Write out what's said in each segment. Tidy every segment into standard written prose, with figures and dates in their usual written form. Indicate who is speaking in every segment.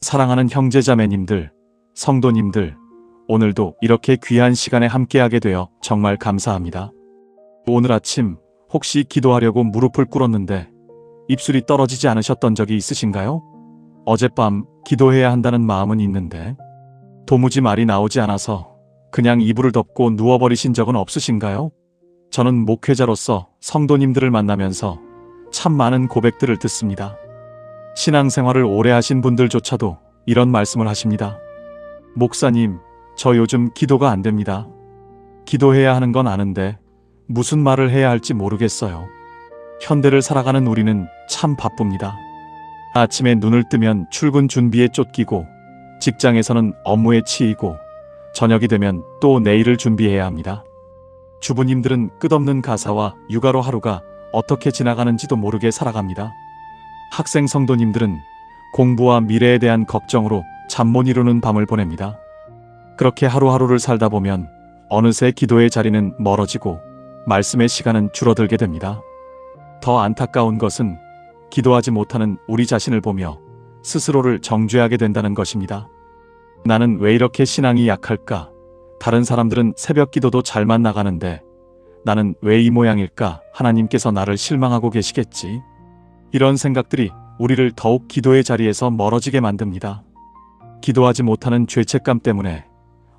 Speaker 1: 사랑하는 형제자매님들, 성도님들, 오늘도 이렇게 귀한 시간에 함께하게 되어 정말 감사합니다. 오늘 아침 혹시 기도하려고 무릎을 꿇었는데 입술이 떨어지지 않으셨던 적이 있으신가요? 어젯밤 기도해야 한다는 마음은 있는데 도무지 말이 나오지 않아서 그냥 이불을 덮고 누워버리신 적은 없으신가요? 저는 목회자로서 성도님들을 만나면서 참 많은 고백들을 듣습니다. 신앙생활을 오래 하신 분들조차도 이런 말씀을 하십니다. 목사님, 저 요즘 기도가 안 됩니다. 기도해야 하는 건 아는데 무슨 말을 해야 할지 모르겠어요. 현대를 살아가는 우리는 참 바쁩니다. 아침에 눈을 뜨면 출근 준비에 쫓기고 직장에서는 업무에 치이고 저녁이 되면 또 내일을 준비해야 합니다. 주부님들은 끝없는 가사와 육아로 하루가 어떻게 지나가는지도 모르게 살아갑니다. 학생 성도님들은 공부와 미래에 대한 걱정으로 잠 못 이루는 밤을 보냅니다. 그렇게 하루하루를 살다 보면 어느새 기도의 자리는 멀어지고 말씀의 시간은 줄어들게 됩니다. 더 안타까운 것은 기도하지 못하는 우리 자신을 보며 스스로를 정죄하게 된다는 것입니다. 나는 왜 이렇게 신앙이 약할까? 다른 사람들은 새벽 기도도 잘만 나가는데 나는 왜 이 모양일까? 하나님께서 나를 실망하고 계시겠지? 이런 생각들이 우리를 더욱 기도의 자리에서 멀어지게 만듭니다. 기도하지 못하는 죄책감 때문에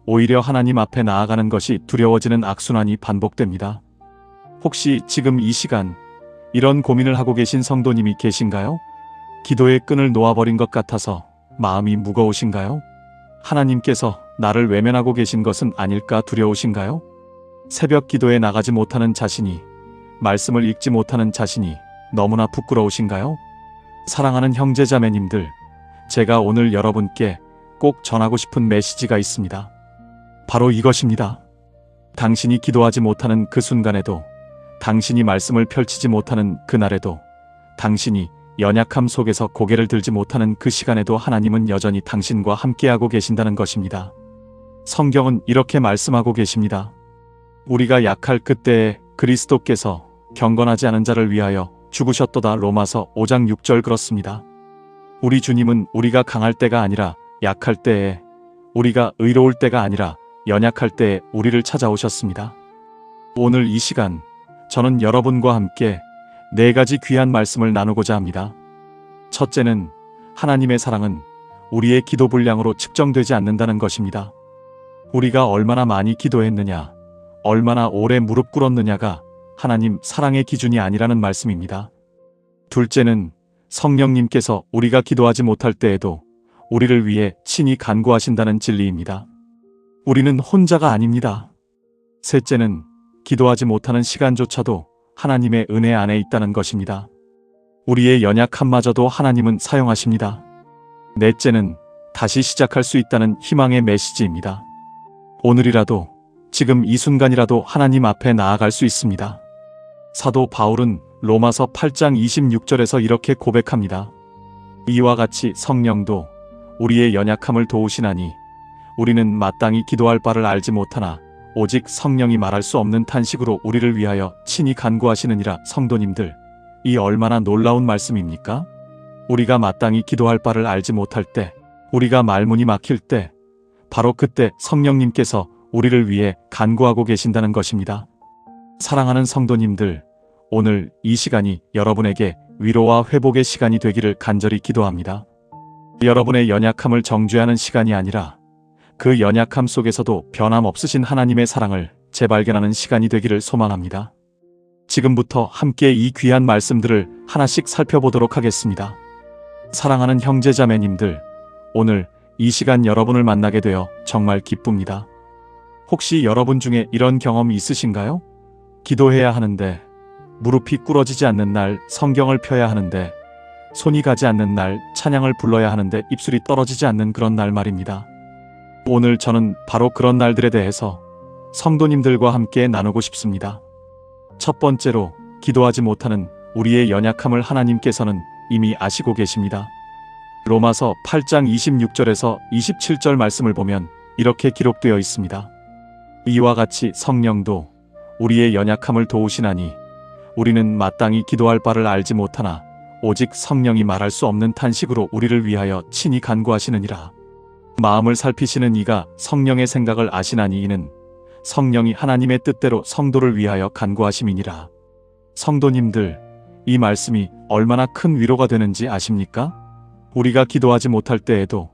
Speaker 1: 오히려 하나님 앞에 나아가는 것이 두려워지는 악순환이 반복됩니다. 혹시 지금 이 시간 이런 고민을 하고 계신 성도님이 계신가요? 기도의 끈을 놓아버린 것 같아서 마음이 무거우신가요? 하나님께서 나를 외면하고 계신 것은 아닐까 두려우신가요? 새벽 기도에 나가지 못하는 자신이, 말씀을 읽지 못하는 자신이 너무나 부끄러우신가요? 사랑하는 형제자매님들, 제가 오늘 여러분께 꼭 전하고 싶은 메시지가 있습니다. 바로 이것입니다. 당신이 기도하지 못하는 그 순간에도, 당신이 말씀을 펼치지 못하는 그날에도, 당신이 연약함 속에서 고개를 들지 못하는 그 시간에도 하나님은 여전히 당신과 함께하고 계신다는 것입니다. 성경은 이렇게 말씀하고 계십니다. 우리가 약할 그때에 그리스도께서 경건하지 않은 자를 위하여 죽으셨도다. 로마서 5장 6절 그렇습니다. 우리 주님은 우리가 강할 때가 아니라 약할 때에, 우리가 의로울 때가 아니라 연약할 때에 우리를 찾아오셨습니다. 오늘 이 시간 저는 여러분과 함께 4가지 귀한 말씀을 나누고자 합니다. 첫째는 하나님의 사랑은 우리의 기도 분량으로 측정되지 않는다는 것입니다. 우리가 얼마나 많이 기도했느냐, 얼마나 오래 무릎 꿇었느냐가 하나님 사랑의 기준이 아니라는 말씀입니다. 둘째는 성령님께서 우리가 기도하지 못할 때에도 우리를 위해 친히 간구하신다는 진리입니다. 우리는 혼자가 아닙니다. 셋째는 기도하지 못하는 시간조차도 하나님의 은혜 안에 있다는 것입니다. 우리의 연약함마저도 하나님은 사용하십니다. 넷째는 다시 시작할 수 있다는 희망의 메시지입니다. 오늘이라도, 지금 이 순간이라도 하나님 앞에 나아갈 수 있습니다. 사도 바울은 로마서 8장 26절에서 이렇게 고백합니다. 이와 같이 성령도 우리의 연약함을 도우시나니 우리는 마땅히 기도할 바를 알지 못하나 오직 성령이 말할 수 없는 탄식으로 우리를 위하여 친히 간구하시느니라. 성도님들, 이 얼마나 놀라운 말씀입니까? 우리가 마땅히 기도할 바를 알지 못할 때, 우리가 말문이 막힐 때, 바로 그때 성령님께서 우리를 위해 간구하고 계신다는 것입니다. 사랑하는 성도님들, 오늘 이 시간이 여러분에게 위로와 회복의 시간이 되기를 간절히 기도합니다. 여러분의 연약함을 정죄하는 시간이 아니라 그 연약함 속에서도 변함없으신 하나님의 사랑을 재발견하는 시간이 되기를 소망합니다. 지금부터 함께 이 귀한 말씀들을 하나씩 살펴보도록 하겠습니다. 사랑하는 형제자매님들, 오늘 이 시간 여러분을 만나게 되어 정말 기쁩니다. 혹시 여러분 중에 이런 경험이 있으신가요? 기도해야 하는데 무릎이 꿇어지지 않는 날, 성경을 펴야 하는데 손이 가지 않는 날, 찬양을 불러야 하는데 입술이 떨어지지 않는 그런 날 말입니다. 오늘 저는 바로 그런 날들에 대해서 성도님들과 함께 나누고 싶습니다. 첫 번째로, 기도하지 못하는 우리의 연약함을 하나님께서는 이미 아시고 계십니다. 로마서 8장 26절에서 27절 말씀을 보면 이렇게 기록되어 있습니다. 이와 같이 성령도 우리의 연약함을 도우시나니 우리는 마땅히 기도할 바를 알지 못하나 오직 성령이 말할 수 없는 탄식으로 우리를 위하여 친히 간구하시느니라. 마음을 살피시는 이가 성령의 생각을 아시나니 이는 성령이 하나님의 뜻대로 성도를 위하여 간구하심이니라. 성도님들, 이 말씀이 얼마나 큰 위로가 되는지 아십니까? 우리가 기도하지 못할 때에도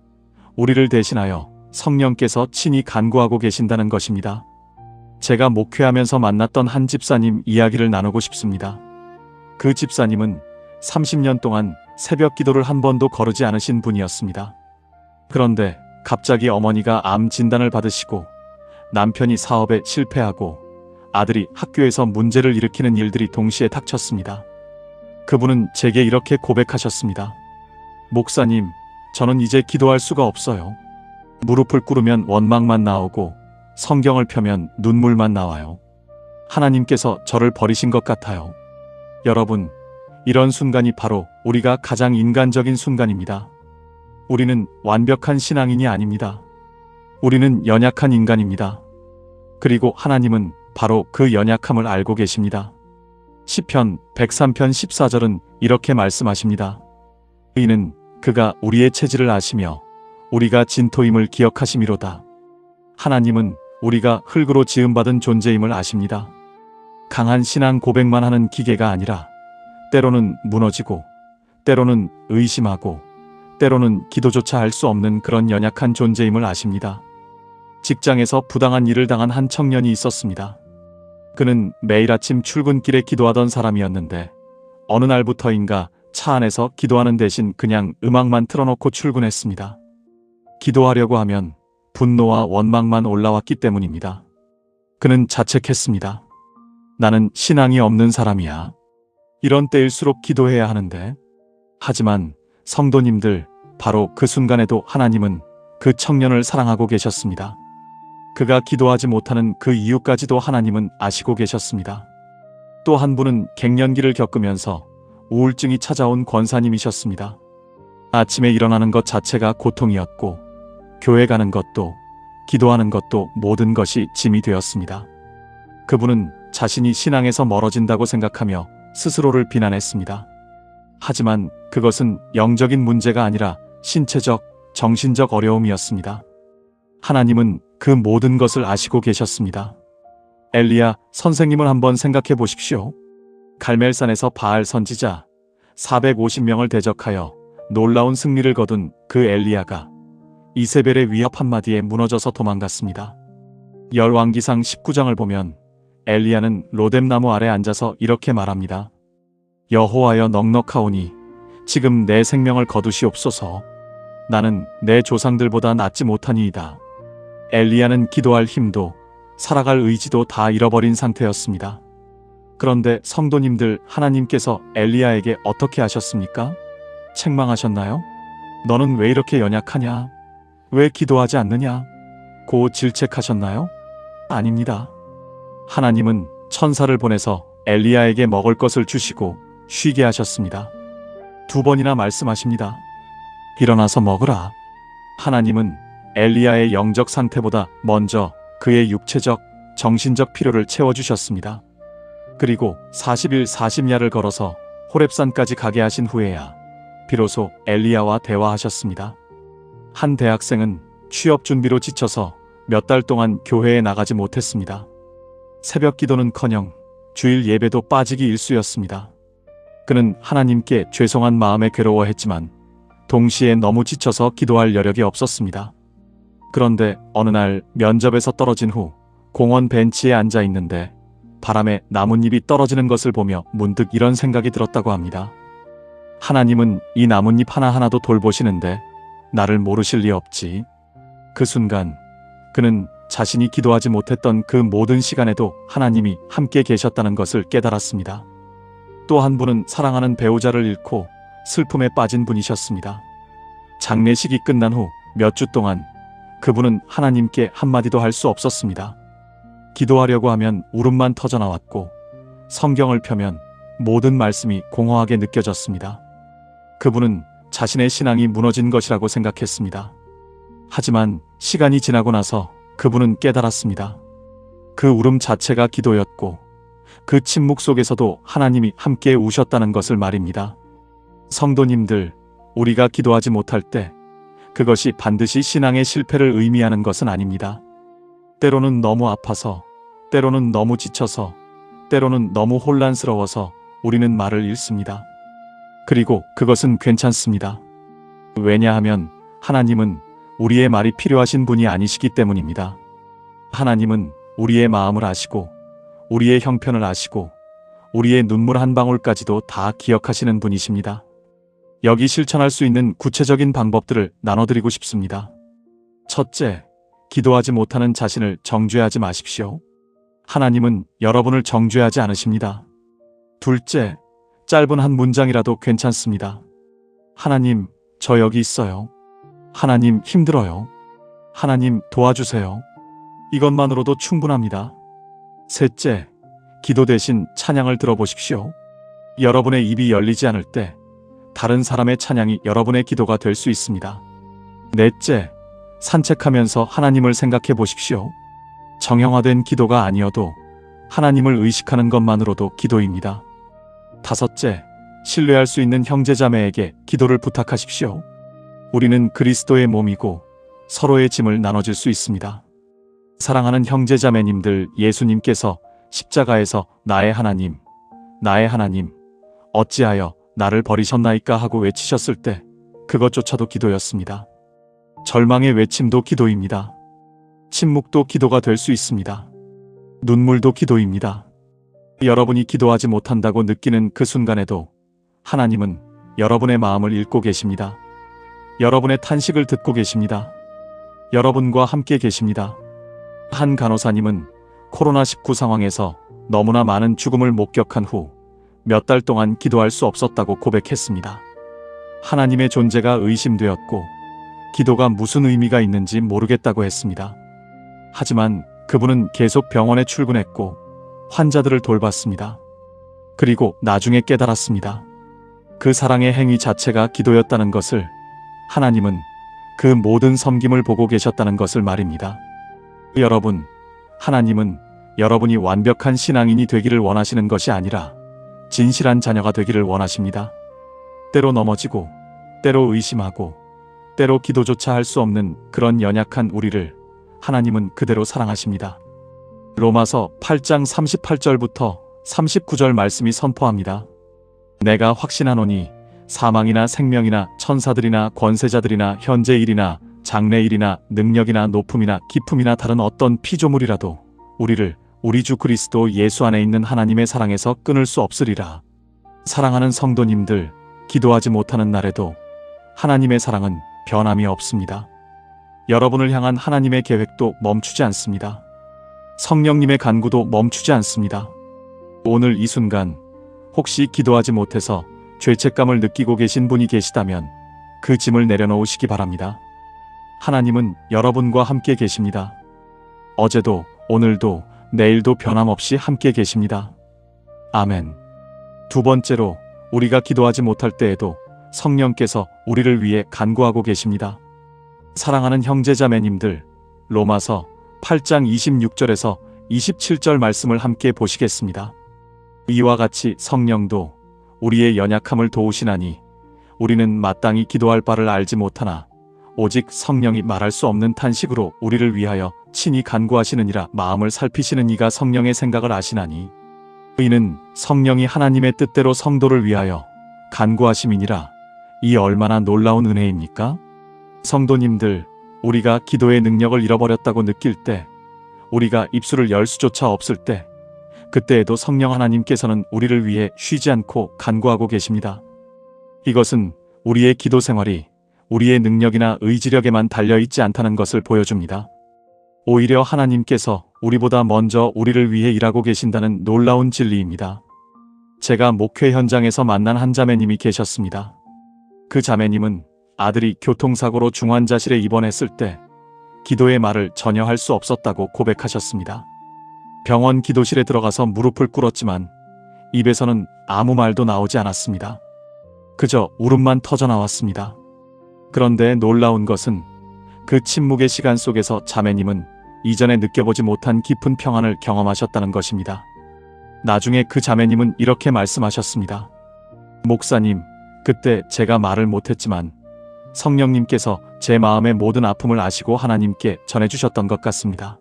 Speaker 1: 우리를 대신하여 성령께서 친히 간구하고 계신다는 것입니다. 제가 목회하면서 만났던 한 집사님 이야기를 나누고 싶습니다. 그 집사님은 30년 동안 새벽 기도를 한 번도 거르지 않으신 분이었습니다. 그런데 갑자기 어머니가 암 진단을 받으시고 남편이 사업에 실패하고 아들이 학교에서 문제를 일으키는 일들이 동시에 닥쳤습니다. 그분은 제게 이렇게 고백하셨습니다. 목사님, 저는 이제 기도할 수가 없어요. 무릎을 꿇으면 원망만 나오고 성경을 펴면 눈물만 나와요. 하나님께서 저를 버리신 것 같아요. 여러분, 이런 순간이 바로 우리가 가장 인간적인 순간입니다. 우리는 완벽한 신앙인이 아닙니다. 우리는 연약한 인간입니다. 그리고 하나님은 바로 그 연약함을 알고 계십니다. 시편 103편 14절은 이렇게 말씀하십니다. 이는 그가 우리의 체질을 아시며 우리가 진토임을 기억하심이로다. 하나님은 우리가 흙으로 지음받은 존재임을 아십니다. 강한 신앙 고백만 하는 기계가 아니라 때로는 무너지고 때로는 의심하고 때로는 기도조차 할 수 없는 그런 연약한 존재임을 아십니다. 직장에서 부당한 일을 당한 한 청년이 있었습니다. 그는 매일 아침 출근길에 기도하던 사람이었는데 어느 날부터인가 차 안에서 기도하는 대신 그냥 음악만 틀어놓고 출근했습니다. 기도하려고 하면 분노와 원망만 올라왔기 때문입니다. 그는 자책했습니다. 나는 신앙이 없는 사람이야. 이런 때일수록 기도해야 하는데. 하지만 성도님들, 바로 그 순간에도 하나님은 그 청년을 사랑하고 계셨습니다. 그가 기도하지 못하는 그 이유까지도 하나님은 아시고 계셨습니다. 또 한 분은 갱년기를 겪으면서 우울증이 찾아온 권사님이셨습니다. 아침에 일어나는 것 자체가 고통이었고 교회 가는 것도 기도하는 것도 모든 것이 짐이 되었습니다. 그분은 자신이 신앙에서 멀어진다고 생각하며 스스로를 비난했습니다. 하지만 그것은 영적인 문제가 아니라 신체적, 정신적 어려움이었습니다. 하나님은 그 모든 것을 아시고 계셨습니다. 엘리야 선생님을 한번 생각해 보십시오. 갈멜산에서 바알 선지자 450명을 대적하여 놀라운 승리를 거둔 그 엘리야가 이세벨의 위협 한마디에 무너져서 도망갔습니다. 열왕기상 19장을 보면 엘리야는 로뎀나무 아래 앉아서 이렇게 말합니다. 여호와여 넉넉하오니 지금 내 생명을 거두시옵소서. 나는 내 조상들보다 낫지 못하니이다. 엘리야는 기도할 힘도 살아갈 의지도 다 잃어버린 상태였습니다. 그런데 성도님들, 하나님께서 엘리야에게 어떻게 하셨습니까? 책망하셨나요? 너는 왜 이렇게 연약하냐? 왜 기도하지 않느냐? 고 질책하셨나요? 아닙니다. 하나님은 천사를 보내서 엘리야에게 먹을 것을 주시고 쉬게 하셨습니다. 2번이나 말씀하십니다. 일어나서 먹으라. 하나님은 엘리야의 영적 상태보다 먼저 그의 육체적, 정신적 필요를 채워주셨습니다. 그리고 40일 40야를 걸어서 호렙산까지 가게 하신 후에야 비로소 엘리야와 대화하셨습니다. 한 대학생은 취업 준비로 지쳐서 몇 달 동안 교회에 나가지 못했습니다. 새벽 기도는커녕 주일 예배도 빠지기 일쑤였습니다. 그는 하나님께 죄송한 마음에 괴로워했지만 동시에 너무 지쳐서 기도할 여력이 없었습니다. 그런데 어느 날 면접에서 떨어진 후 공원 벤치에 앉아 있는데 바람에 나뭇잎이 떨어지는 것을 보며 문득 이런 생각이 들었다고 합니다. 하나님은 이 나뭇잎 하나하나도 돌보시는데 나를 모르실 리 없지. 그 순간 그는 자신이 기도하지 못했던 그 모든 시간에도 하나님이 함께 계셨다는 것을 깨달았습니다. 또 한 분은 사랑하는 배우자를 잃고 슬픔에 빠진 분이셨습니다. 장례식이 끝난 후 몇 주 동안 그분은 하나님께 한마디도 할 수 없었습니다. 기도하려고 하면 울음만 터져나왔고 성경을 펴면 모든 말씀이 공허하게 느껴졌습니다. 그분은 자신의 신앙이 무너진 것이라고 생각했습니다. 하지만 시간이 지나고 나서 그분은 깨달았습니다. 그 울음 자체가 기도였고 그 침묵 속에서도 하나님이 함께 우셨다는 것을 말입니다. 성도님들, 우리가 기도하지 못할 때 그것이 반드시 신앙의 실패를 의미하는 것은 아닙니다. 때로는 너무 아파서, 때로는 너무 지쳐서, 때로는 너무 혼란스러워서 우리는 말을 잃습니다. 그리고 그것은 괜찮습니다. 왜냐하면 하나님은 우리의 말이 필요하신 분이 아니시기 때문입니다. 하나님은 우리의 마음을 아시고, 우리의 형편을 아시고, 우리의 눈물 한 방울까지도 다 기억하시는 분이십니다. 여기 실천할 수 있는 구체적인 방법들을 나눠드리고 싶습니다. 첫째, 기도하지 못하는 자신을 정죄하지 마십시오. 하나님은 여러분을 정죄하지 않으십니다. 둘째, 짧은 한 문장이라도 괜찮습니다. 하나님, 저 여기 있어요. 하나님, 힘들어요. 하나님, 도와주세요. 이것만으로도 충분합니다. 셋째, 기도 대신 찬양을 들어보십시오. 여러분의 입이 열리지 않을 때 다른 사람의 찬양이 여러분의 기도가 될 수 있습니다. 넷째, 산책하면서 하나님을 생각해 보십시오. 정형화된 기도가 아니어도 하나님을 의식하는 것만으로도 기도입니다. 다섯째, 신뢰할 수 있는 형제자매에게 기도를 부탁하십시오. 우리는 그리스도의 몸이고 서로의 짐을 나눠줄 수 있습니다. 사랑하는 형제자매님들, 예수님께서 십자가에서 나의 하나님, 나의 하나님, 어찌하여 나를 버리셨나이까 하고 외치셨을 때 그것조차도 기도였습니다. 절망의 외침도 기도입니다. 침묵도 기도가 될 수 있습니다. 눈물도 기도입니다. 여러분이 기도하지 못한다고 느끼는 그 순간에도 하나님은 여러분의 마음을 읽고 계십니다. 여러분의 탄식을 듣고 계십니다. 여러분과 함께 계십니다. 한 간호사님은 코로나19 상황에서 너무나 많은 죽음을 목격한 후 몇 달 동안 기도할 수 없었다고 고백했습니다. 하나님의 존재가 의심되었고 기도가 무슨 의미가 있는지 모르겠다고 했습니다. 하지만 그분은 계속 병원에 출근했고 환자들을 돌봤습니다. 그리고 나중에 깨달았습니다. 그 사랑의 행위 자체가 기도였다는 것을, 하나님은 그 모든 섬김을 보고 계셨다는 것을 말입니다. 여러분, 하나님은 여러분이 완벽한 신앙인이 되기를 원하시는 것이 아니라 진실한 자녀가 되기를 원하십니다. 때로 넘어지고, 때로 의심하고, 때로 기도조차 할 수 없는 그런 연약한 우리를 하나님은 그대로 사랑하십니다. 로마서 8장 38절부터 39절 말씀이 선포합니다. 내가 확신하노니 사망이나 생명이나 천사들이나 권세자들이나 현재 일이나 장래 일이나 능력이나 높음이나 깊음이나 다른 어떤 피조물이라도 우리를 우리 주 그리스도 예수 안에 있는 하나님의 사랑에서 끊을 수 없으리라. 사랑하는 성도님들, 기도하지 못하는 날에도 하나님의 사랑은 변함이 없습니다. 여러분을 향한 하나님의 계획도 멈추지 않습니다. 성령님의 간구도 멈추지 않습니다. 오늘 이 순간 혹시 기도하지 못해서 죄책감을 느끼고 계신 분이 계시다면 그 짐을 내려놓으시기 바랍니다. 하나님은 여러분과 함께 계십니다. 어제도, 오늘도, 내일도 변함없이 함께 계십니다. 아멘. 두 번째로, 우리가 기도하지 못할 때에도 성령께서 우리를 위해 간구하고 계십니다. 사랑하는 형제자매님들, 로마서 8장 26절에서 27절 말씀을 함께 보시겠습니다. 이와 같이 성령도 우리의 연약함을 도우시나니 우리는 마땅히 기도할 바를 알지 못하나 오직 성령이 말할 수 없는 탄식으로 우리를 위하여 친히 간구하시느니라. 마음을 살피시는 이가 성령의 생각을 아시나니 이는 성령이 하나님의 뜻대로 성도를 위하여 간구하심이니라. 이 얼마나 놀라운 은혜입니까? 성도님들, 우리가 기도의 능력을 잃어버렸다고 느낄 때, 우리가 입술을 열 수조차 없을 때, 그때에도 성령 하나님께서는 우리를 위해 쉬지 않고 간구하고 계십니다. 이것은 우리의 기도 생활이 우리의 능력이나 의지력에만 달려있지 않다는 것을 보여줍니다. 오히려 하나님께서 우리보다 먼저 우리를 위해 일하고 계신다는 놀라운 진리입니다. 제가 목회 현장에서 만난 한 자매님이 계셨습니다. 그 자매님은 아들이 교통사고로 중환자실에 입원했을 때 기도의 말을 전혀 할 수 없었다고 고백하셨습니다. 병원 기도실에 들어가서 무릎을 꿇었지만 입에서는 아무 말도 나오지 않았습니다. 그저 울음만 터져 나왔습니다. 그런데 놀라운 것은 그 침묵의 시간 속에서 자매님은 이전에 느껴보지 못한 깊은 평안을 경험하셨다는 것입니다. 나중에 그 자매님은 이렇게 말씀하셨습니다. 목사님, 그때 제가 말을 못했지만 성령님께서 제 마음의 모든 아픔을 아시고 하나님께 전해주셨던 것 같습니다.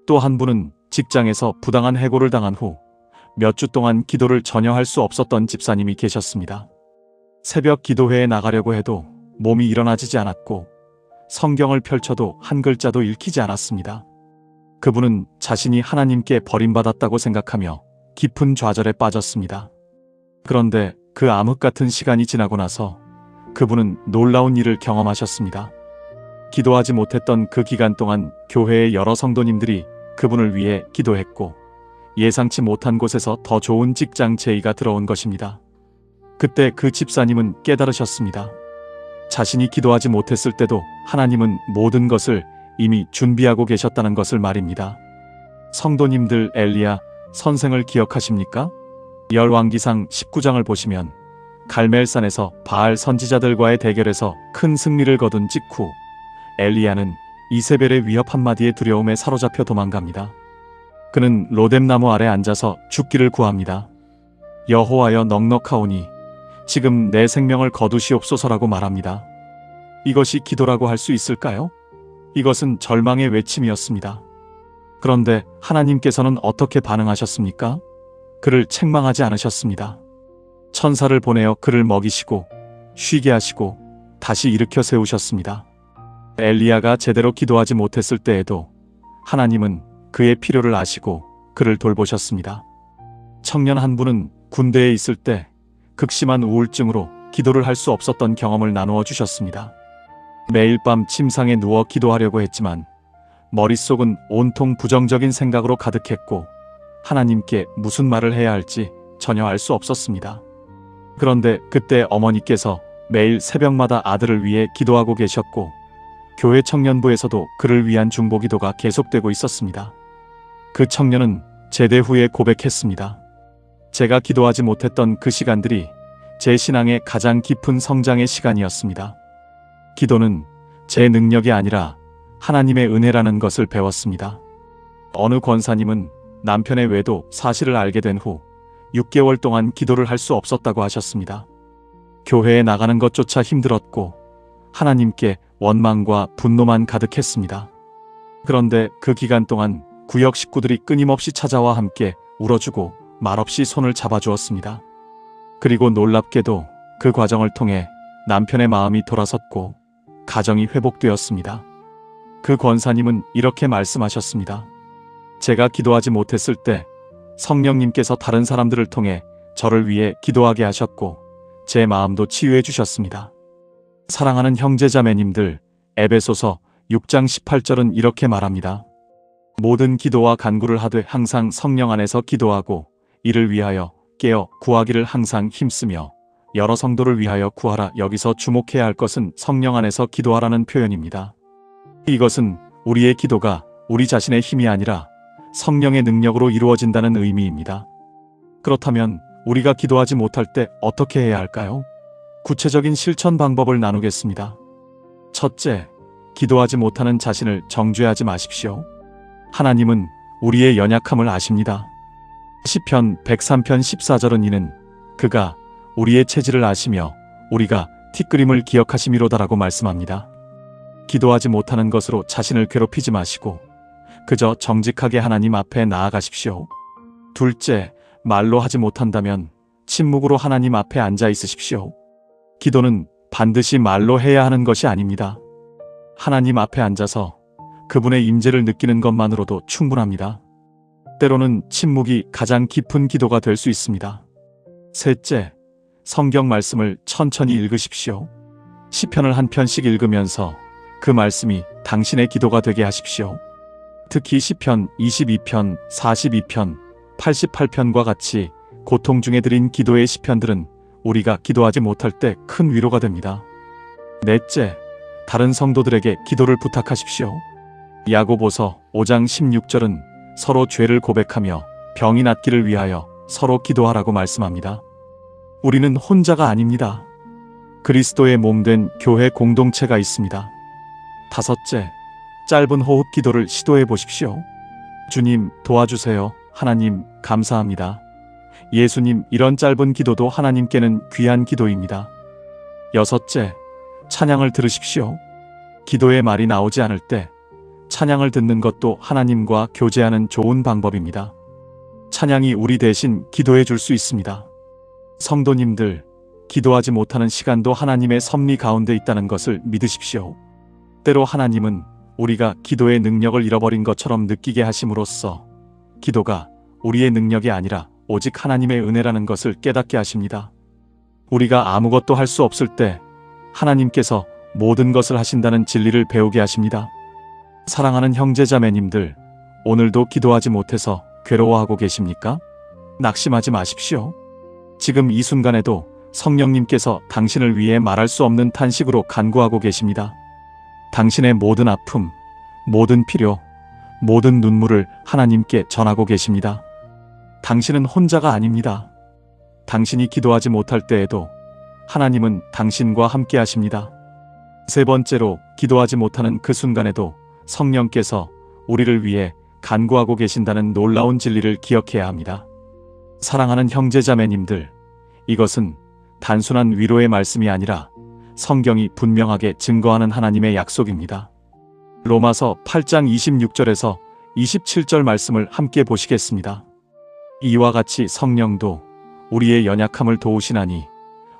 Speaker 1: 또 한 분은 직장에서 부당한 해고를 당한 후 몇 주 동안 기도를 전혀 할 수 없었던 집사님이 계셨습니다. 새벽 기도회에 나가려고 해도 몸이 일어나지지 않았고 성경을 펼쳐도 한 글자도 읽히지 않았습니다. 그분은 자신이 하나님께 버림받았다고 생각하며 깊은 좌절에 빠졌습니다. 그런데 그 암흑 같은 시간이 지나고 나서 그분은 놀라운 일을 경험하셨습니다. 기도하지 못했던 그 기간 동안 교회의 여러 성도님들이 그분을 위해 기도했고 예상치 못한 곳에서 더 좋은 직장 제의가 들어온 것입니다. 그때 그 집사님은 깨달으셨습니다. 자신이 기도하지 못했을 때도 하나님은 모든 것을 이미 준비하고 계셨다는 것을 말입니다. 성도님들, 엘리야 선생을 기억하십니까? 열왕기상 19장을 보시면 갈멜산에서 바알 선지자들과의 대결에서 큰 승리를 거둔 직후 엘리야는 이세벨의 위협 한마디에 두려움에 사로잡혀 도망갑니다. 그는 로뎀나무 아래 앉아서 죽기를 구합니다. 여호와여 넉넉하오니 지금 내 생명을 거두시옵소서라고 말합니다. 이것이 기도라고 할 수 있을까요? 이것은 절망의 외침이었습니다. 그런데 하나님께서는 어떻게 반응하셨습니까? 그를 책망하지 않으셨습니다. 천사를 보내어 그를 먹이시고 쉬게 하시고 다시 일으켜 세우셨습니다. 엘리야가 제대로 기도하지 못했을 때에도 하나님은 그의 필요를 아시고 그를 돌보셨습니다. 청년 한 분은 군대에 있을 때 극심한 우울증으로 기도를 할 수 없었던 경험을 나누어 주셨습니다. 매일 밤 침상에 누워 기도하려고 했지만 머릿속은 온통 부정적인 생각으로 가득했고 하나님께 무슨 말을 해야 할지 전혀 알 수 없었습니다. 그런데 그때 어머니께서 매일 새벽마다 아들을 위해 기도하고 계셨고 교회 청년부에서도 그를 위한 중보기도가 계속되고 있었습니다. 그 청년은 제대 후에 고백했습니다. 제가 기도하지 못했던 그 시간들이 제 신앙의 가장 깊은 성장의 시간이었습니다. 기도는 제 능력이 아니라 하나님의 은혜라는 것을 배웠습니다. 어느 권사님은 남편의 외도 사실을 알게 된 후 6개월 동안 기도를 할 수 없었다고 하셨습니다. 교회에 나가는 것조차 힘들었고 하나님께 원망과 분노만 가득했습니다. 그런데 그 기간 동안 구역 식구들이 끊임없이 찾아와 함께 울어주고 말없이 손을 잡아주었습니다. 그리고 놀랍게도 그 과정을 통해 남편의 마음이 돌아섰고 가정이 회복되었습니다. 그 권사님은 이렇게 말씀하셨습니다. 제가 기도하지 못했을 때 성령님께서 다른 사람들을 통해 저를 위해 기도하게 하셨고 제 마음도 치유해 주셨습니다. 사랑하는 형제자매님들, 에베소서 6장 18절은 이렇게 말합니다. 모든 기도와 간구를 하되 항상 성령 안에서 기도하고 이를 위하여 깨어 구하기를 항상 힘쓰며 여러 성도를 위하여 구하라. 여기서 주목해야 할 것은 성령 안에서 기도하라는 표현입니다. 이것은 우리의 기도가 우리 자신의 힘이 아니라 성령의 능력으로 이루어진다는 의미입니다. 그렇다면 우리가 기도하지 못할 때 어떻게 해야 할까요? 구체적인 실천 방법을 나누겠습니다. 첫째, 기도하지 못하는 자신을 정죄하지 마십시오. 하나님은 우리의 연약함을 아십니다. 시편 103편 14절은 이는 그가 우리의 체질을 아시며 우리가 티끌임을 기억하심이로다라고 말씀합니다. 기도하지 못하는 것으로 자신을 괴롭히지 마시고 그저 정직하게 하나님 앞에 나아가십시오. 둘째, 말로 하지 못한다면 침묵으로 하나님 앞에 앉아 있으십시오. 기도는 반드시 말로 해야 하는 것이 아닙니다. 하나님 앞에 앉아서 그분의 임재를 느끼는 것만으로도 충분합니다. 때로는 침묵이 가장 깊은 기도가 될 수 있습니다. 셋째, 성경 말씀을 천천히 읽으십시오. 시편을 한 편씩 읽으면서 그 말씀이 당신의 기도가 되게 하십시오. 특히 시편 22편, 42편, 88편과 같이 고통 중에 드린 기도의 시편들은 우리가 기도하지 못할 때 큰 위로가 됩니다. 넷째, 다른 성도들에게 기도를 부탁하십시오. 야고보서 5장 16절은 서로 죄를 고백하며 병이 낫기를 위하여 서로 기도하라고 말씀합니다. 우리는 혼자가 아닙니다. 그리스도의 몸된 교회 공동체가 있습니다. 다섯째, 짧은 호흡 기도를 시도해 보십시오. 주님 도와주세요. 하나님 감사합니다. 예수님, 이런 짧은 기도도 하나님께는 귀한 기도입니다. 6째, 찬양을 들으십시오. 기도의 말이 나오지 않을 때 찬양을 듣는 것도 하나님과 교제하는 좋은 방법입니다. 찬양이 우리 대신 기도해 줄 수 있습니다. 성도님들, 기도하지 못하는 시간도 하나님의 섭리 가운데 있다는 것을 믿으십시오. 때로 하나님은 우리가 기도의 능력을 잃어버린 것처럼 느끼게 하심으로써 기도가 우리의 능력이 아니라 오직 하나님의 은혜라는 것을 깨닫게 하십니다. 우리가 아무것도 할 수 없을 때 하나님께서 모든 것을 하신다는 진리를 배우게 하십니다. 사랑하는 형제자매님들, 오늘도 기도하지 못해서 괴로워하고 계십니까? 낙심하지 마십시오. 지금 이 순간에도 성령님께서 당신을 위해 말할 수 없는 탄식으로 간구하고 계십니다. 당신의 모든 아픔, 모든 필요, 모든 눈물을 하나님께 전하고 계십니다. 당신은 혼자가 아닙니다. 당신이 기도하지 못할 때에도 하나님은 당신과 함께 하십니다. 세 번째로, 기도하지 못하는 그 순간에도 성령께서 우리를 위해 간구하고 계신다는 놀라운 진리를 기억해야 합니다. 사랑하는 형제자매님들, 이것은 단순한 위로의 말씀이 아니라 성경이 분명하게 증거하는 하나님의 약속입니다. 로마서 8장 26절에서 27절 말씀을 함께 보시겠습니다. 이와 같이 성령도 우리의 연약함을 도우시나니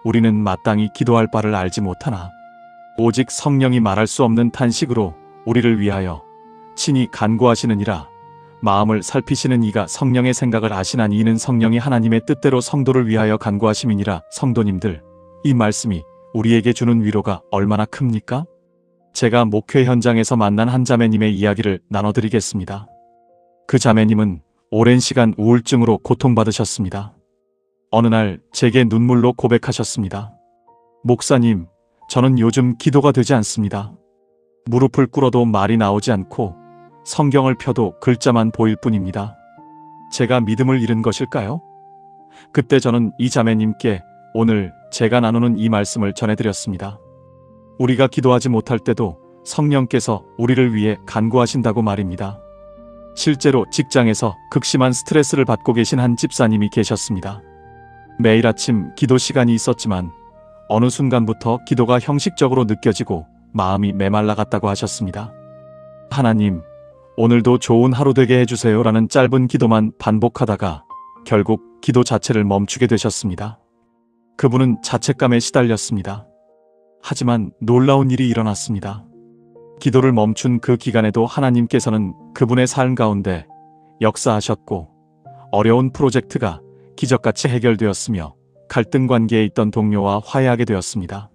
Speaker 1: 우리는 마땅히 기도할 바를 알지 못하나 오직 성령이 말할 수 없는 탄식으로 우리를 위하여 친히 간구하시느니라. 마음을 살피시는 이가 성령의 생각을 아시나니 이는 성령이 하나님의 뜻대로 성도를 위하여 간구하심이니라. 성도님들, 이 말씀이 우리에게 주는 위로가 얼마나 큽니까? 제가 목회 현장에서 만난 한 자매님의 이야기를 나눠드리겠습니다. 그 자매님은 오랜 시간 우울증으로 고통받으셨습니다. 어느 날 제게 눈물로 고백하셨습니다. 목사님, 저는 요즘 기도가 되지 않습니다. 무릎을 꿇어도 말이 나오지 않고 성경을 펴도 글자만 보일 뿐입니다. 제가 믿음을 잃은 것일까요? 그때 저는 이 자매님께 오늘 제가 나누는 이 말씀을 전해드렸습니다. 우리가 기도하지 못할 때도 성령께서 우리를 위해 간구하신다고 말입니다. 실제로 직장에서 극심한 스트레스를 받고 계신 한 집사님이 계셨습니다. 매일 아침 기도 시간이 있었지만 어느 순간부터 기도가 형식적으로 느껴지고 마음이 메말라갔다고 하셨습니다. 하나님, 오늘도 좋은 하루 되게 해주세요 라는 짧은 기도만 반복하다가 결국 기도 자체를 멈추게 되셨습니다. 그분은 자책감에 시달렸습니다. 하지만 놀라운 일이 일어났습니다. 기도를 멈춘 그 기간에도 하나님께서는 그분의 삶 가운데 역사하셨고 어려운 프로젝트가 기적같이 해결되었으며 갈등 관계에 있던 동료와 화해하게 되었습니다.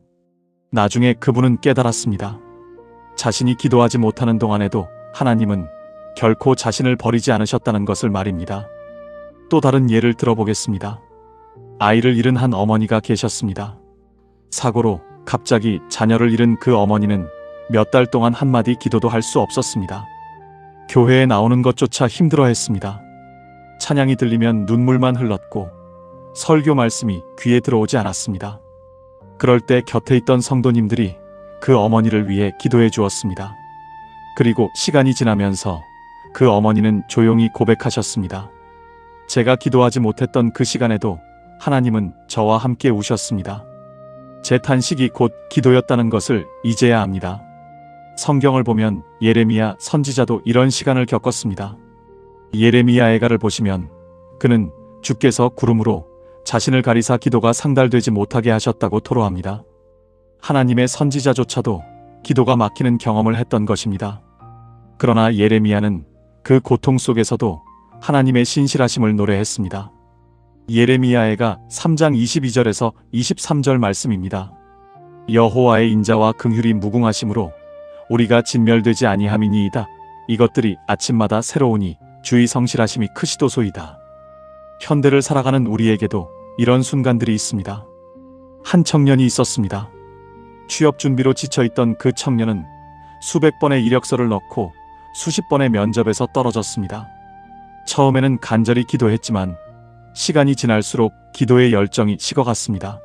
Speaker 1: 나중에 그분은 깨달았습니다. 자신이 기도하지 못하는 동안에도 하나님은 결코 자신을 버리지 않으셨다는 것을 말입니다. 또 다른 예를 들어보겠습니다. 아이를 잃은 한 어머니가 계셨습니다. 사고로 갑자기 자녀를 잃은 그 어머니는 몇 달 동안 한마디 기도도 할 수 없었습니다. 교회에 나오는 것조차 힘들어했습니다. 찬양이 들리면 눈물만 흘렀고 설교 말씀이 귀에 들어오지 않았습니다. 그럴 때 곁에 있던 성도님들이 그 어머니를 위해 기도해 주었습니다. 그리고 시간이 지나면서 그 어머니는 조용히 고백하셨습니다. 제가 기도하지 못했던 그 시간에도 하나님은 저와 함께 우셨습니다. 제 탄식이 곧 기도였다는 것을 이제야 압니다. 성경을 보면 예레미야 선지자도 이런 시간을 겪었습니다. 예레미야 애가를 보시면 그는 주께서 구름으로 자신을 가리사 기도가 상달되지 못하게 하셨다고 토로합니다. 하나님의 선지자조차도 기도가 막히는 경험을 했던 것입니다. 그러나 예레미야는 그 고통 속에서도 하나님의 신실하심을 노래했습니다. 예레미야애가 3장 22절에서 23절 말씀입니다. 여호와의 인자와 긍휼이 무궁하심으로 우리가 진멸되지 아니함이니이다. 이것들이 아침마다 새로우니 주의 성실하심이 크시도소이다. 현대를 살아가는 우리에게도 이런 순간들이 있습니다. 한 청년이 있었습니다. 취업 준비로 지쳐있던 그 청년은 수백 번의 이력서를 넣고 수십 번의 면접에서 떨어졌습니다. 처음에는 간절히 기도했지만 시간이 지날수록 기도의 열정이 식어갔습니다.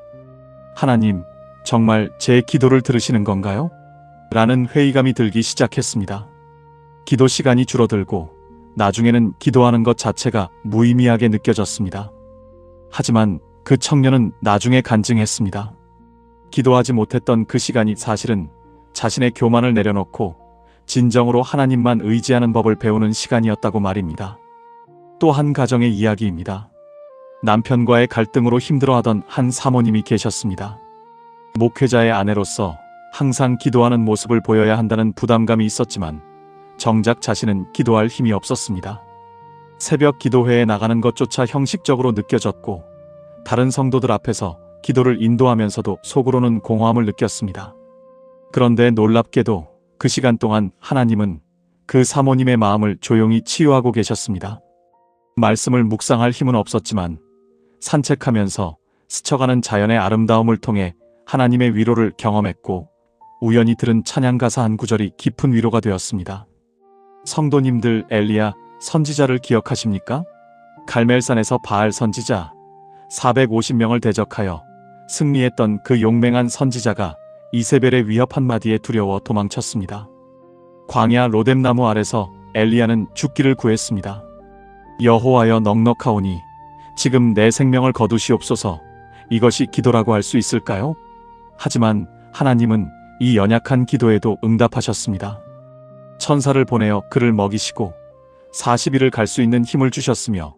Speaker 1: 하나님, 정말 제 기도를 들으시는 건가요? 라는 회의감이 들기 시작했습니다. 기도 시간이 줄어들고 나중에는 기도하는 것 자체가 무의미하게 느껴졌습니다. 하지만 그 청년은 나중에 간증했습니다. 기도하지 못했던 그 시간이 사실은 자신의 교만을 내려놓고 진정으로 하나님만 의지하는 법을 배우는 시간이었다고 말입니다. 또 한 가정의 이야기입니다. 남편과의 갈등으로 힘들어하던 한 사모님이 계셨습니다. 목회자의 아내로서 항상 기도하는 모습을 보여야 한다는 부담감이 있었지만 정작 자신은 기도할 힘이 없었습니다. 새벽 기도회에 나가는 것조차 형식적으로 느껴졌고 다른 성도들 앞에서 기도를 인도하면서도 속으로는 공허함을 느꼈습니다. 그런데 놀랍게도 그 시간 동안 하나님은 그 사모님의 마음을 조용히 치유하고 계셨습니다. 말씀을 묵상할 힘은 없었지만 산책하면서 스쳐가는 자연의 아름다움을 통해 하나님의 위로를 경험했고 우연히 들은 찬양 가사 한 구절이 깊은 위로가 되었습니다. 성도님들, 엘리야 선지자를 기억하십니까? 갈멜산에서 바알 선지자 450명을 대적하여 승리했던 그 용맹한 선지자가 이세벨의 위협 한마디에 두려워 도망쳤습니다. 광야 로뎀나무 아래서 엘리야는 죽기를 구했습니다. 여호와여 넉넉하오니 지금 내 생명을 거두시옵소서. 이것이 기도라고 할 수 있을까요? 하지만 하나님은 이 연약한 기도에도 응답하셨습니다. 천사를 보내어 그를 먹이시고 40일을 갈 수 있는 힘을 주셨으며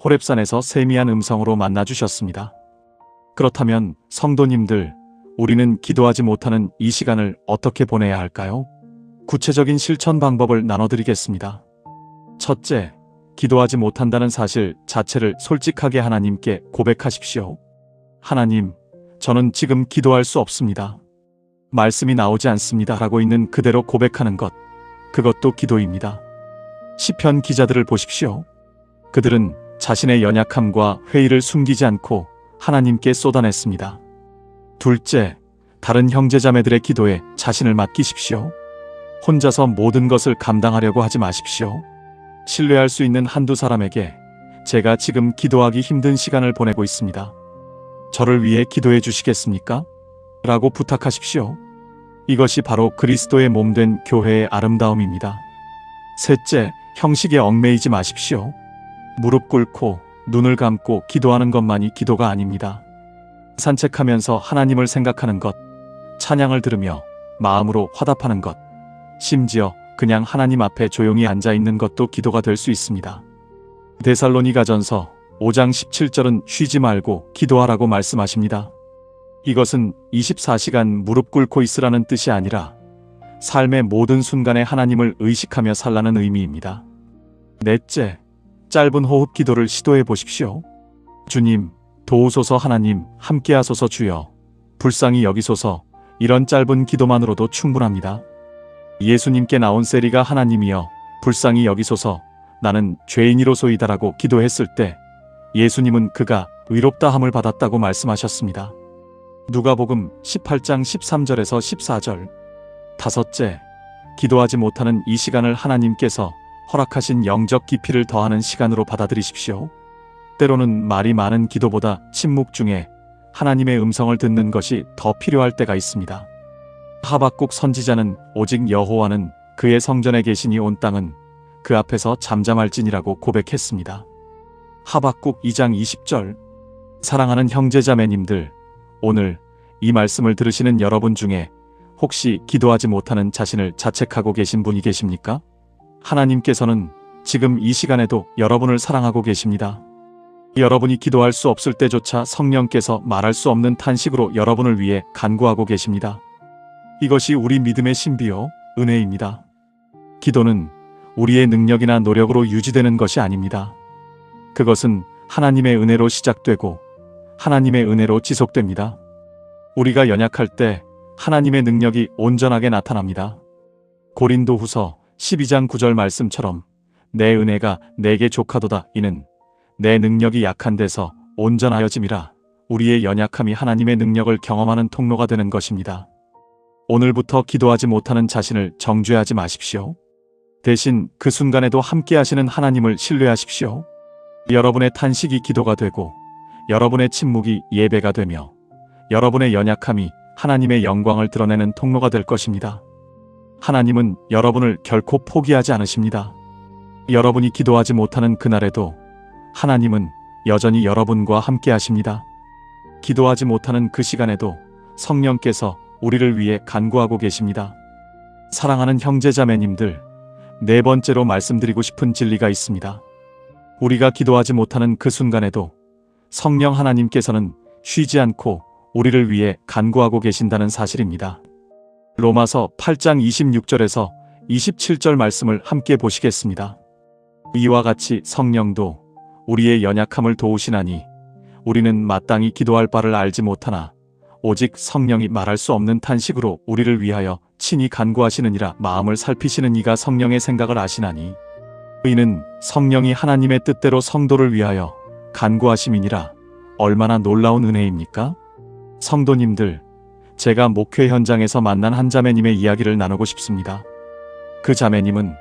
Speaker 1: 호렙산에서 세미한 음성으로 만나주셨습니다. 그렇다면 성도님들, 우리는 기도하지 못하는 이 시간을 어떻게 보내야 할까요? 구체적인 실천 방법을 나눠드리겠습니다. 첫째, 기도하지 못한다는 사실 자체를 솔직하게 하나님께 고백하십시오. 하나님, 저는 지금 기도할 수 없습니다. 말씀이 나오지 않습니다. 라고 있는 그대로 고백하는 것, 그것도 기도입니다. 시편 기자들을 보십시오. 그들은 자신의 연약함과 회의를 숨기지 않고 하나님께 쏟아냈습니다. 둘째, 다른 형제자매들의 기도에 자신을 맡기십시오. 혼자서 모든 것을 감당하려고 하지 마십시오. 신뢰할 수 있는 한두 사람에게 제가 지금 기도하기 힘든 시간을 보내고 있습니다. 저를 위해 기도해 주시겠습니까? 라고 부탁하십시오. 이것이 바로 그리스도의 몸된 교회의 아름다움입니다. 셋째, 형식에 얽매이지 마십시오. 무릎 꿇고 눈을 감고 기도하는 것만이 기도가 아닙니다. 산책하면서 하나님을 생각하는 것, 찬양을 들으며 마음으로 화답하는 것, 심지어 그냥 하나님 앞에 조용히 앉아 있는 것도 기도가 될 수 있습니다. 데살로니가전서 5장 17절은 쉬지 말고 기도하라고 말씀하십니다. 이것은 24시간 무릎 꿇고 있으라는 뜻이 아니라 삶의 모든 순간에 하나님을 의식하며 살라는 의미입니다. 넷째, 짧은 호흡 기도를 시도해 보십시오. 주님, 도우소서. 하나님, 함께하소서. 주여, 불쌍히 여기소서. 이런 짧은 기도만으로도 충분합니다. 예수님께 나온 세리가 하나님이여 불쌍히 여기소서, 나는 죄인이로소이다라고 기도했을 때 예수님은 그가 의롭다 함을 받았다고 말씀하셨습니다. 누가복음 18장 13절에서 14절. 다섯째, 기도하지 못하는 이 시간을 하나님께서 허락하신 영적 깊이를 더하는 시간으로 받아들이십시오. 때로는 말이 많은 기도보다 침묵 중에 하나님의 음성을 듣는 것이 더 필요할 때가 있습니다. 하박국 선지자는 오직 여호와는 그의 성전에 계시니 온 땅은 그 앞에서 잠잠할지니라고 고백했습니다. 하박국 2장 20절. 사랑하는 형제자매님들, 오늘 이 말씀을 들으시는 여러분 중에 혹시 기도하지 못하는 자신을 자책하고 계신 분이 계십니까? 하나님께서는 지금 이 시간에도 여러분을 사랑하고 계십니다. 여러분이 기도할 수 없을 때조차 성령께서 말할 수 없는 탄식으로 여러분을 위해 간구하고 계십니다. 이것이 우리 믿음의 신비요, 은혜입니다. 기도는 우리의 능력이나 노력으로 유지되는 것이 아닙니다. 그것은 하나님의 은혜로 시작되고 하나님의 은혜로 지속됩니다. 우리가 연약할 때 하나님의 능력이 온전하게 나타납니다. 고린도후서 12장 9절 말씀처럼 내 은혜가 내게 족하도다. 이는 내 능력이 약한 데서 온전하여짐이라. 우리의 연약함이 하나님의 능력을 경험하는 통로가 되는 것입니다. 오늘부터 기도하지 못하는 자신을 정죄하지 마십시오. 대신 그 순간에도 함께 하시는 하나님을 신뢰하십시오. 여러분의 탄식이 기도가 되고 여러분의 침묵이 예배가 되며 여러분의 연약함이 하나님의 영광을 드러내는 통로가 될 것입니다. 하나님은 여러분을 결코 포기하지 않으십니다. 여러분이 기도하지 못하는 그날에도 하나님은 여전히 여러분과 함께 하십니다. 기도하지 못하는 그 시간에도 성령께서 우리를 위해 간구하고 계십니다. 사랑하는 형제자매님들, 네 번째로 말씀드리고 싶은 진리가 있습니다. 우리가 기도하지 못하는 그 순간에도 성령 하나님께서는 쉬지 않고 우리를 위해 간구하고 계신다는 사실입니다. 로마서 8장 26절에서 27절 말씀을 함께 보시겠습니다. 이와 같이 성령도 우리의 연약함을 도우시나니 우리는 마땅히 기도할 바를 알지 못하나 오직 성령이 말할 수 없는 탄식으로 우리를 위하여 친히 간구하시느니라. 마음을 살피시는 이가 성령의 생각을 아시나니 이는 성령이 하나님의 뜻대로 성도를 위하여 간구하심이니라. 얼마나 놀라운 은혜입니까? 성도님들, 제가 목회 현장에서 만난 한 자매님의 이야기를 나누고 싶습니다. 그 자매님은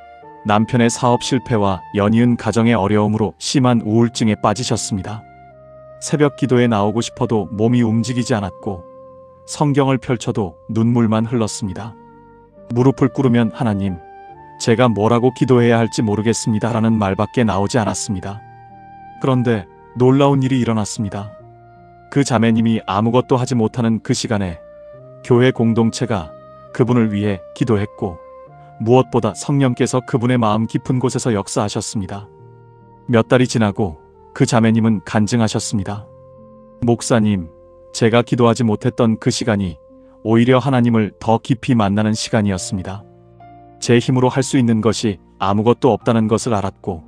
Speaker 1: 남편의 사업 실패와 연이은 가정의 어려움으로 심한 우울증에 빠지셨습니다. 새벽 기도에 나오고 싶어도 몸이 움직이지 않았고 성경을 펼쳐도 눈물만 흘렀습니다. 무릎을 꿇으면 하나님, 제가 뭐라고 기도해야 할지 모르겠습니다 라는 말밖에 나오지 않았습니다. 그런데 놀라운 일이 일어났습니다. 그 자매님이 아무것도 하지 못하는 그 시간에 교회 공동체가 그분을 위해 기도했고 무엇보다 성령께서 그분의 마음 깊은 곳에서 역사하셨습니다. 몇 달이 지나고 그 자매님은 간증하셨습니다. 목사님, 제가 기도하지 못했던 그 시간이 오히려 하나님을 더 깊이 만나는 시간이었습니다. 제 힘으로 할 수 있는 것이 아무것도 없다는 것을 알았고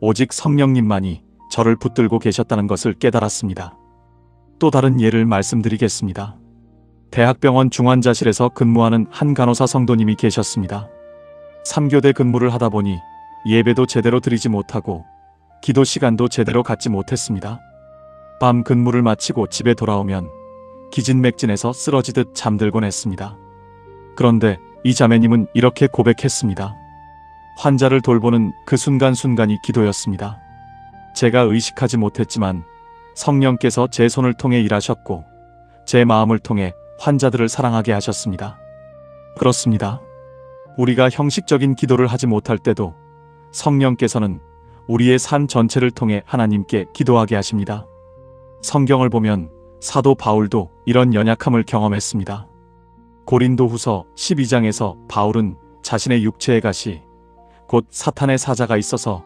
Speaker 1: 오직 성령님만이 저를 붙들고 계셨다는 것을 깨달았습니다. 또 다른 예를 말씀드리겠습니다. 대학병원 중환자실에서 근무하는 한 간호사 성도님이 계셨습니다. 3교대 근무를 하다 보니 예배도 제대로 드리지 못하고 기도 시간도 제대로 갖지 못했습니다. 밤 근무를 마치고 집에 돌아오면 기진맥진해서 쓰러지듯 잠들곤 했습니다. 그런데 이 자매님은 이렇게 고백했습니다. 환자를 돌보는 그 순간순간이 기도였습니다. 제가 의식하지 못했지만 성령께서 제 손을 통해 일하셨고 제 마음을 통해 환자들을 사랑하게 하셨습니다. 그렇습니다. 우리가 형식적인 기도를 하지 못할 때도 성령께서는 우리의 삶 전체를 통해 하나님께 기도하게 하십니다. 성경을 보면 사도 바울도 이런 연약함을 경험했습니다. 고린도후서 12장에서 바울은 자신의 육체의 가시, 곧 사탄의 사자가 있어서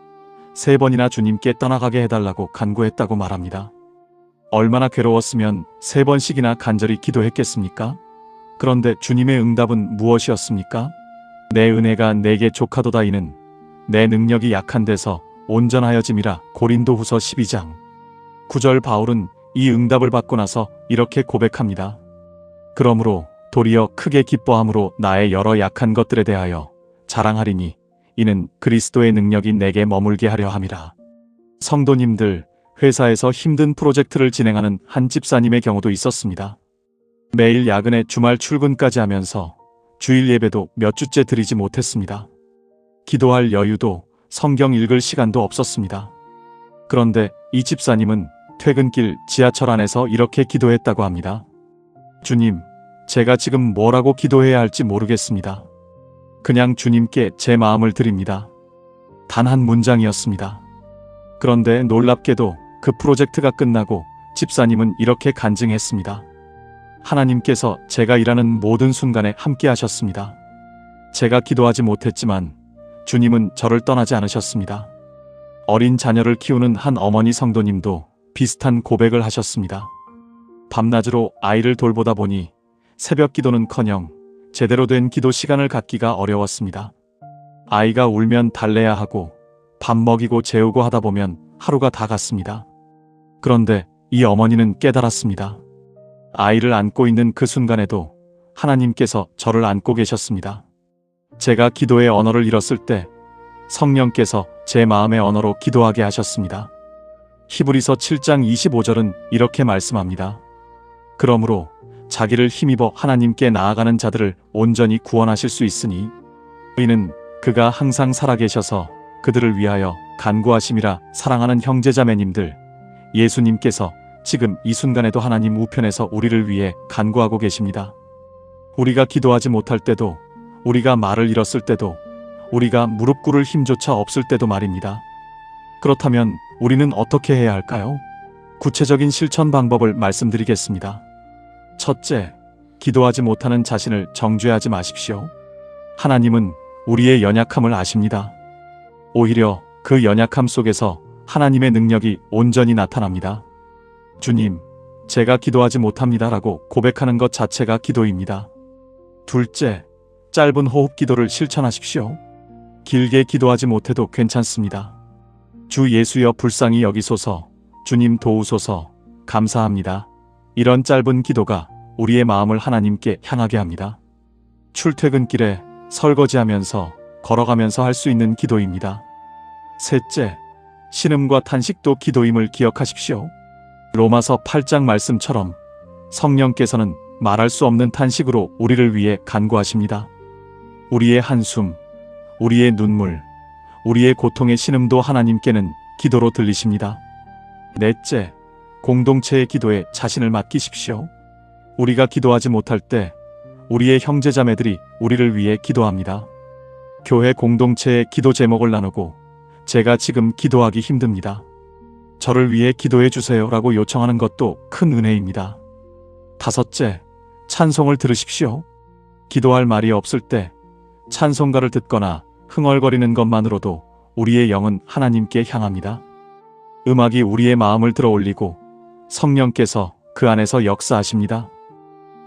Speaker 1: 3번이나 주님께 떠나가게 해달라고 간구했다고 말합니다. 얼마나 괴로웠으면 3번씩이나 간절히 기도했겠습니까? 그런데 주님의 응답은 무엇이었습니까? 내 은혜가 내게 족하도다. 이는 내 능력이 약한 데서 온전하여짐이라. 고린도후서 12장 9절. 바울은 이 응답을 받고 나서 이렇게 고백합니다. 그러므로 도리어 크게 기뻐함으로 나의 여러 약한 것들에 대하여 자랑하리니 이는 그리스도의 능력이 내게 머물게 하려 함이라. 성도님들, 회사에서 힘든 프로젝트를 진행하는 한 집사님의 경우도 있었습니다. 매일 야근에 주말 출근까지 하면서 주일 예배도 몇 주째 드리지 못했습니다. 기도할 여유도 성경 읽을 시간도 없었습니다. 그런데 이 집사님은 퇴근길 지하철 안에서 이렇게 기도했다고 합니다. 주님, 제가 지금 뭐라고 기도해야 할지 모르겠습니다. 그냥 주님께 제 마음을 드립니다. 단 한 문장이었습니다. 그런데 놀랍게도 그 프로젝트가 끝나고 집사님은 이렇게 간증했습니다. 하나님께서 제가 일하는 모든 순간에 함께 하셨습니다. 제가 기도하지 못했지만 주님은 저를 떠나지 않으셨습니다. 어린 자녀를 키우는 한 어머니 성도님도 비슷한 고백을 하셨습니다. 밤낮으로 아이를 돌보다 보니 새벽 기도는커녕 제대로 된 기도 시간을 갖기가 어려웠습니다. 아이가 울면 달래야 하고 밥 먹이고 재우고 하다 보면 하루가 다 갔습니다. 그런데 이 어머니는 깨달았습니다. 아이를 안고 있는 그 순간에도 하나님께서 저를 안고 계셨습니다. 제가 기도의 언어를 잃었을 때 성령께서 제 마음의 언어로 기도하게 하셨습니다. 히브리서 7장 25절은 이렇게 말씀합니다. 그러므로 자기를 힘입어 하나님께 나아가는 자들을 온전히 구원하실 수 있으니 이는 그가 항상 살아계셔서 그들을 위하여 간구하심이라. 사랑하는 형제자매님들, 예수님께서 지금 이 순간에도 하나님 우편에서 우리를 위해 간구하고 계십니다. 우리가 기도하지 못할 때도, 우리가 말을 잃었을 때도, 우리가 무릎 꿇을 힘조차 없을 때도 말입니다. 그렇다면 우리는 어떻게 해야 할까요? 구체적인 실천 방법을 말씀드리겠습니다. 첫째, 기도하지 못하는 자신을 정죄하지 마십시오. 하나님은 우리의 연약함을 아십니다. 오히려 그 연약함 속에서 하나님의 능력이 온전히 나타납니다. 주님, 제가 기도하지 못합니다라고 고백하는 것 자체가 기도입니다. 둘째, 짧은 호흡 기도를 실천하십시오. 길게 기도하지 못해도 괜찮습니다. 주 예수여 불쌍히 여기소서, 주님 도우소서, 감사합니다. 이런 짧은 기도가 우리의 마음을 하나님께 향하게 합니다. 출퇴근길에 설거지하면서 걸어가면서 할 수 있는 기도입니다. 셋째, 신음과 탄식도 기도임을 기억하십시오. 로마서 8장 말씀처럼 성령께서는 말할 수 없는 탄식으로 우리를 위해 간구하십니다. 우리의 한숨, 우리의 눈물, 우리의 고통의 신음도 하나님께는 기도로 들리십니다. 넷째, 공동체의 기도에 자신을 맡기십시오. 우리가 기도하지 못할 때 우리의 형제자매들이 우리를 위해 기도합니다. 교회 공동체의 기도 제목을 나누고 제가 지금 기도하기 힘듭니다. 저를 위해 기도해 주세요라고 요청하는 것도 큰 은혜입니다. 다섯째, 찬송을 들으십시오. 기도할 말이 없을 때 찬송가를 듣거나 흥얼거리는 것만으로도 우리의 영은 하나님께 향합니다. 음악이 우리의 마음을 들어올리고 성령께서 그 안에서 역사하십니다.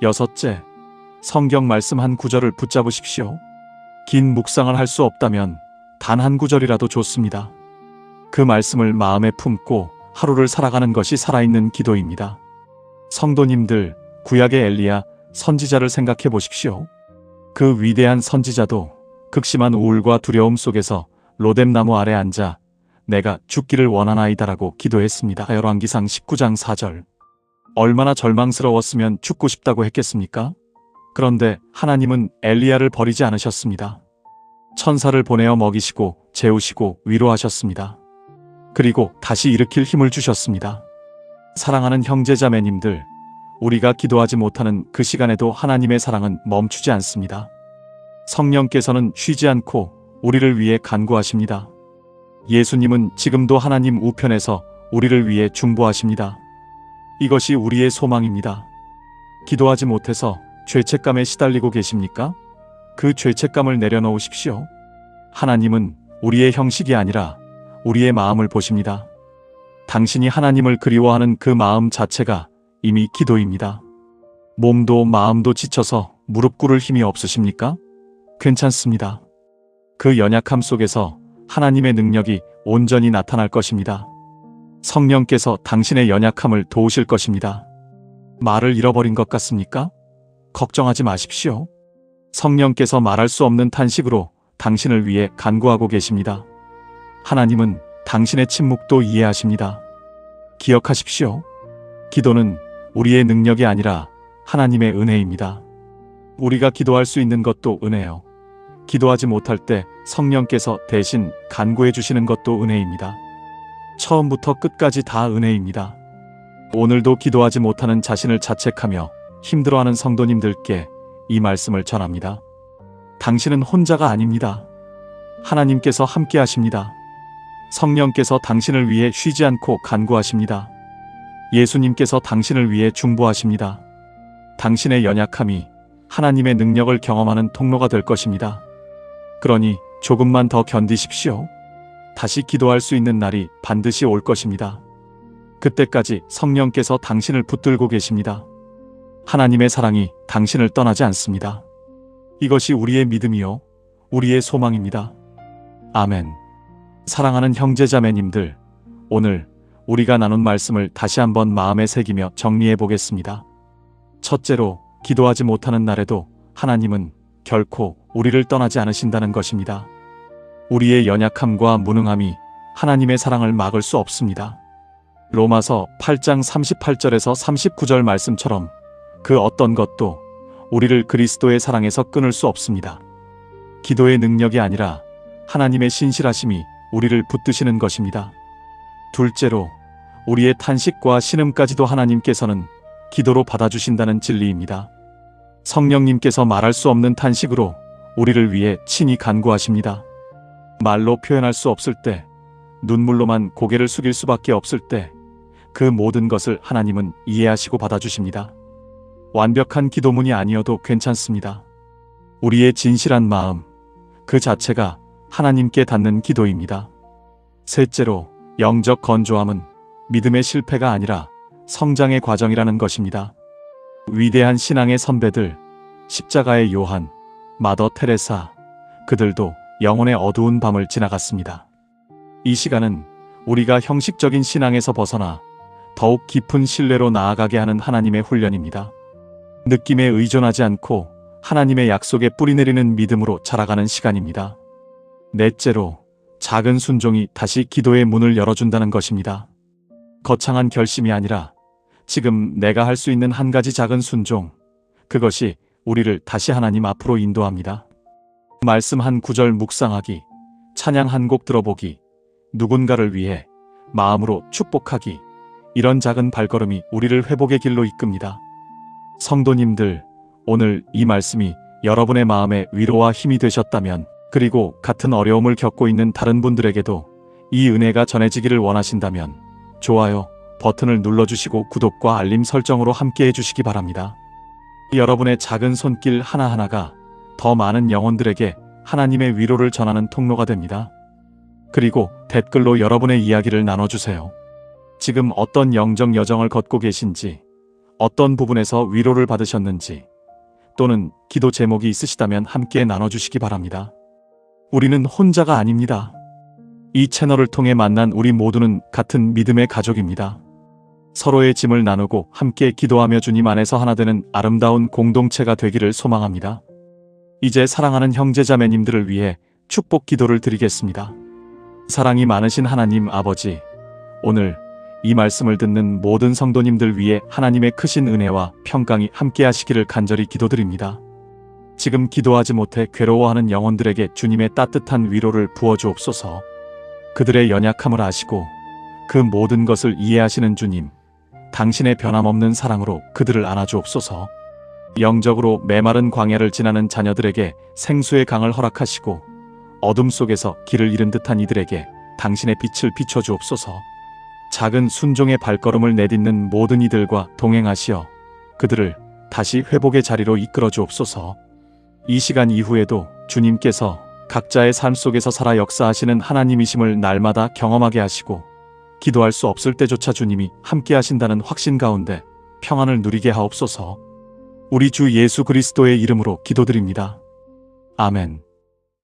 Speaker 1: 여섯째, 성경 말씀 한 구절을 붙잡으십시오. 긴 묵상을 할 수 없다면 단 한 구절이라도 좋습니다. 그 말씀을 마음에 품고 하루를 살아가는 것이 살아있는 기도입니다. 성도님들, 구약의 엘리야 선지자를 생각해 보십시오. 그 위대한 선지자도 극심한 우울과 두려움 속에서 로뎀나무 아래 앉아 내가 죽기를 원하나이다라고 기도했습니다. 열왕기상 19장 4절. 얼마나 절망스러웠으면 죽고 싶다고 했겠습니까? 그런데 하나님은 엘리야를 버리지 않으셨습니다. 천사를 보내어 먹이시고 재우시고 위로하셨습니다. 그리고 다시 일으킬 힘을 주셨습니다. 사랑하는 형제자매님들, 우리가 기도하지 못하는 그 시간에도 하나님의 사랑은 멈추지 않습니다. 성령께서는 쉬지 않고 우리를 위해 간구하십니다. 예수님은 지금도 하나님 우편에서 우리를 위해 중보하십니다. 이것이 우리의 소망입니다. 기도하지 못해서 죄책감에 시달리고 계십니까? 그 죄책감을 내려놓으십시오. 하나님은 우리의 형식이 아니라 우리의 마음을 보십니다. 당신이 하나님을 그리워하는 그 마음 자체가 이미 기도입니다. 몸도 마음도 지쳐서 무릎 꿇을 힘이 없으십니까? 괜찮습니다. 그 연약함 속에서 하나님의 능력이 온전히 나타날 것입니다. 성령께서 당신의 연약함을 도우실 것입니다. 말을 잃어버린 것 같습니까? 걱정하지 마십시오. 성령께서 말할 수 없는 탄식으로 당신을 위해 간구하고 계십니다. 하나님은 당신의 침묵도 이해하십니다. 기억하십시오. 기도는 우리의 능력이 아니라 하나님의 은혜입니다. 우리가 기도할 수 있는 것도 은혜요. 기도하지 못할 때 성령께서 대신 간구해 주시는 것도 은혜입니다. 처음부터 끝까지 다 은혜입니다. 오늘도 기도하지 못하는 자신을 자책하며 힘들어하는 성도님들께 이 말씀을 전합니다. 당신은 혼자가 아닙니다. 하나님께서 함께 하십니다. 성령께서 당신을 위해 쉬지 않고 간구하십니다. 예수님께서 당신을 위해 중보하십니다. 당신의 연약함이 하나님의 능력을 경험하는 통로가 될 것입니다. 그러니 조금만 더 견디십시오. 다시 기도할 수 있는 날이 반드시 올 것입니다. 그때까지 성령께서 당신을 붙들고 계십니다. 하나님의 사랑이 당신을 떠나지 않습니다. 이것이 우리의 믿음이요, 우리의 소망입니다. 아멘. 사랑하는 형제자매님들, 오늘 우리가 나눈 말씀을 다시 한번 마음에 새기며 정리해 보겠습니다. 첫째로, 기도하지 못하는 날에도 하나님은 결코 우리를 떠나지 않으신다는 것입니다. 우리의 연약함과 무능함이 하나님의 사랑을 막을 수 없습니다. 로마서 8장 38절에서 39절 말씀처럼 그 어떤 것도 우리를 그리스도의 사랑에서 끊을 수 없습니다. 기도의 능력이 아니라 하나님의 신실하심이 우리를 붙드시는 것입니다. 둘째로, 우리의 탄식과 신음까지도 하나님께서는 기도로 받아주신다는 진리입니다. 성령님께서 말할 수 없는 탄식으로 우리를 위해 친히 간구하십니다. 말로 표현할 수 없을 때, 눈물로만 고개를 숙일 수밖에 없을 때, 그 모든 것을 하나님은 이해하시고 받아주십니다. 완벽한 기도문이 아니어도 괜찮습니다. 우리의 진실한 마음, 그 자체가 하나님께 닿는 기도입니다. 셋째로, 영적 건조함은 믿음의 실패가 아니라 성장의 과정이라는 것입니다. 위대한 신앙의 선배들, 십자가의 요한, 마더 테레사, 그들도 영혼의 어두운 밤을 지나갔습니다. 이 시간은 우리가 형식적인 신앙에서 벗어나 더욱 깊은 신뢰로 나아가게 하는 하나님의 훈련입니다. 느낌에 의존하지 않고 하나님의 약속에 뿌리내리는 믿음으로 자라가는 시간입니다. 넷째로, 작은 순종이 다시 기도의 문을 열어준다는 것입니다. 거창한 결심이 아니라 지금 내가 할 수 있는 한 가지 작은 순종, 그것이 우리를 다시 하나님 앞으로 인도합니다. 말씀 한 구절 묵상하기, 찬양 한 곡 들어보기, 누군가를 위해 마음으로 축복하기, 이런 작은 발걸음이 우리를 회복의 길로 이끕니다. 성도님들, 오늘 이 말씀이 여러분의 마음에 위로와 힘이 되셨다면, 그리고 같은 어려움을 겪고 있는 다른 분들에게도 이 은혜가 전해지기를 원하신다면 좋아요 버튼을 눌러주시고 구독과 알림 설정으로 함께 해주시기 바랍니다. 여러분의 작은 손길 하나하나가 더 많은 영혼들에게 하나님의 위로를 전하는 통로가 됩니다. 그리고 댓글로 여러분의 이야기를 나눠주세요. 지금 어떤 영적 여정을 걷고 계신지, 어떤 부분에서 위로를 받으셨는지, 또는 기도 제목이 있으시다면 함께 나눠주시기 바랍니다. 우리는 혼자가 아닙니다. 이 채널을 통해 만난 우리 모두는 같은 믿음의 가족입니다. 서로의 짐을 나누고 함께 기도하며 주님 안에서 하나 되는 아름다운 공동체가 되기를 소망합니다. 이제 사랑하는 형제자매님들을 위해 축복 기도를 드리겠습니다. 사랑이 많으신 하나님 아버지, 오늘 이 말씀을 듣는 모든 성도님들 위해 하나님의 크신 은혜와 평강이 함께 하시기를 간절히 기도드립니다. 지금 기도하지 못해 괴로워하는 영혼들에게 주님의 따뜻한 위로를 부어주옵소서. 그들의 연약함을 아시고 그 모든 것을 이해하시는 주님, 당신의 변함없는 사랑으로 그들을 안아주옵소서. 영적으로 메마른 광야를 지나는 자녀들에게 생수의 강을 허락하시고 어둠 속에서 길을 잃은 듯한 이들에게 당신의 빛을 비춰주옵소서. 작은 순종의 발걸음을 내딛는 모든 이들과 동행하시어 그들을 다시 회복의 자리로 이끌어 주옵소서. 이 시간 이후에도 주님께서 각자의 삶 속에서 살아 역사하시는 하나님이심을 날마다 경험하게 하시고 기도할 수 없을 때조차 주님이 함께 하신다는 확신 가운데 평안을 누리게 하옵소서. 우리 주 예수 그리스도의 이름으로 기도드립니다. 아멘.